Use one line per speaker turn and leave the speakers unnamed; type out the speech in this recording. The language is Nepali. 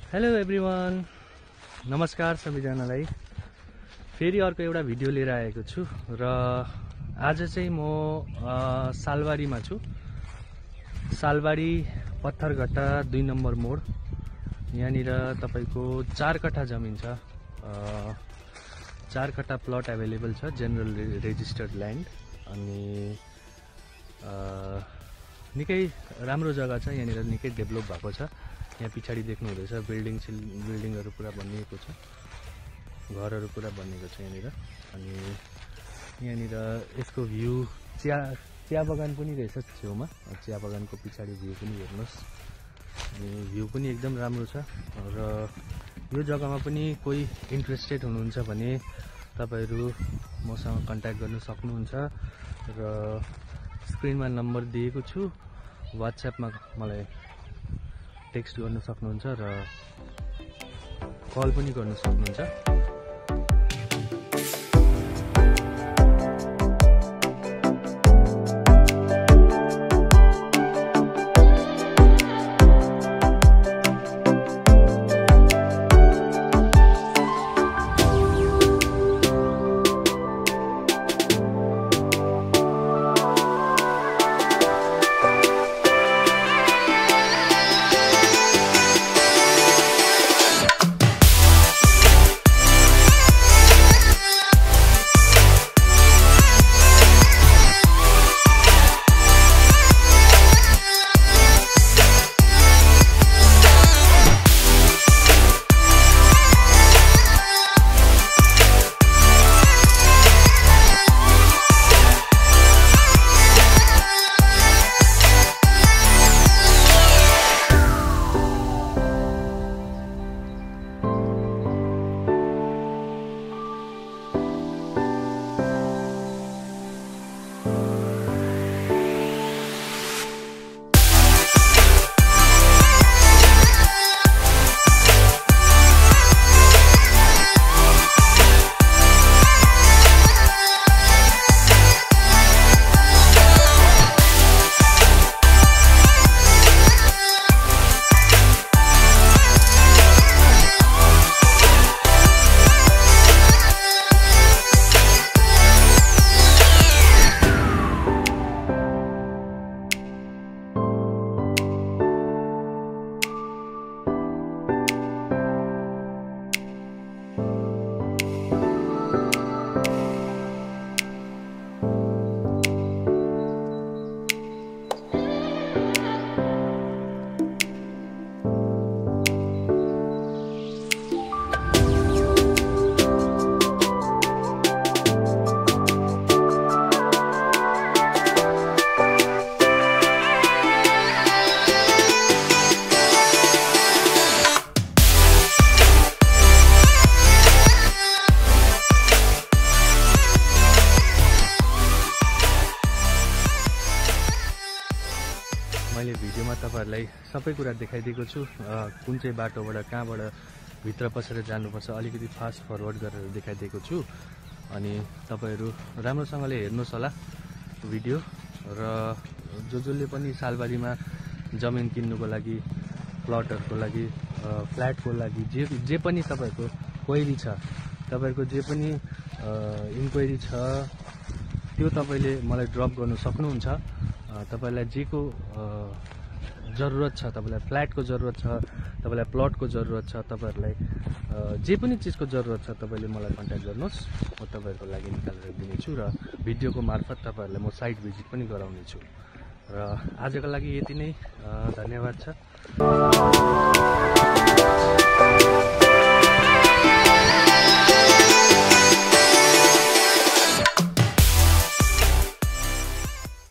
हेलो एभ्रिवान, नमस्कार सबैजनालाई। फेरि अर्को एउटा भिडियो लिएर आएको छु र आज चाहिँ म सालबारीमा छु। सालबारी पत्थरघट्टा 2 नम्बर मोड। यहाँनिर तपाईको 4 कट्ठा जमिन छ। 4 कट्ठा प्लट एभाइलेबल छ, जनरल रेजिस्टर्ड ल्यान्ड। अनि निकै राम्रो जग्गा छ। यहाँनिर निकै डेभलप भएको छ। यहाँ पछाडि देख्नु हुँदैछ बिल्डिङहरु पुरा बनिएको छ, घरहरु पुरा बनिएको छ यहाँनिर। अनि यहाँनिर यसको भ्यू चिया बगान पनि रहेछ छेउमा। चिया बगानको पछाडि भ्यू पनि हेर्नुस्। अनि भ्यू पनि एकदम राम्रो छ। र यो जग्गामा पनि कोही इन्ट्रेस्टेड हुनुहुन्छ भने तपाईहरु मसँग कन्ट्याक्ट गर्न सक्नुहुन्छ। र स्क्रिनमा नम्बर दिएको छु, WhatsAppमा मलाई टेक्स्ट गर्न सक्नुहुन्छ र कल पनि गर्न सक्नुहुन्छ। मैले भिडियोमा तपाईहरुलाई सबै कुरा देखाइदिएको छु। कुन चाहिँ बाटोबाट कहाँबाट भित्र पसेर जानुपर्छ अलिकति फास्ट फरवर्ड गरेर देखाइदिएको छु। अनि तपाईहरु राम्रोसँगले हेर्नुस् होला भिडियो। र जसले पनि सालबारीमा जमिन किन्नुको लागि, प्लटहरुको लागि, फ्ल्याटको लागि जे पनि तपाईहरुको क्वेरी छ, तपाईहरुको जे पनि इन्क्वायरी छ त्यो तपाईले मलाई ड्रप गर्न सक्नुहुन्छ। तपाईलाई जेको जरुरत छ, तपाईलाई फ्ल्याटको जरुरत छ, तपाईलाई प्लटको जरुरत छ, तपाईहरुलाई जे पनि चीजको जरुरत छ तपाईले मलाई कन्ट्याक्ट गर्नुस्। म तपाईहरुको लागि निकालेर दिनेछु र भिडियोको मार्फत तपाईहरुलाई म साइट भिजिट पनि गराउने छु। र आजको लागि यति नै। धन्यवाद छ।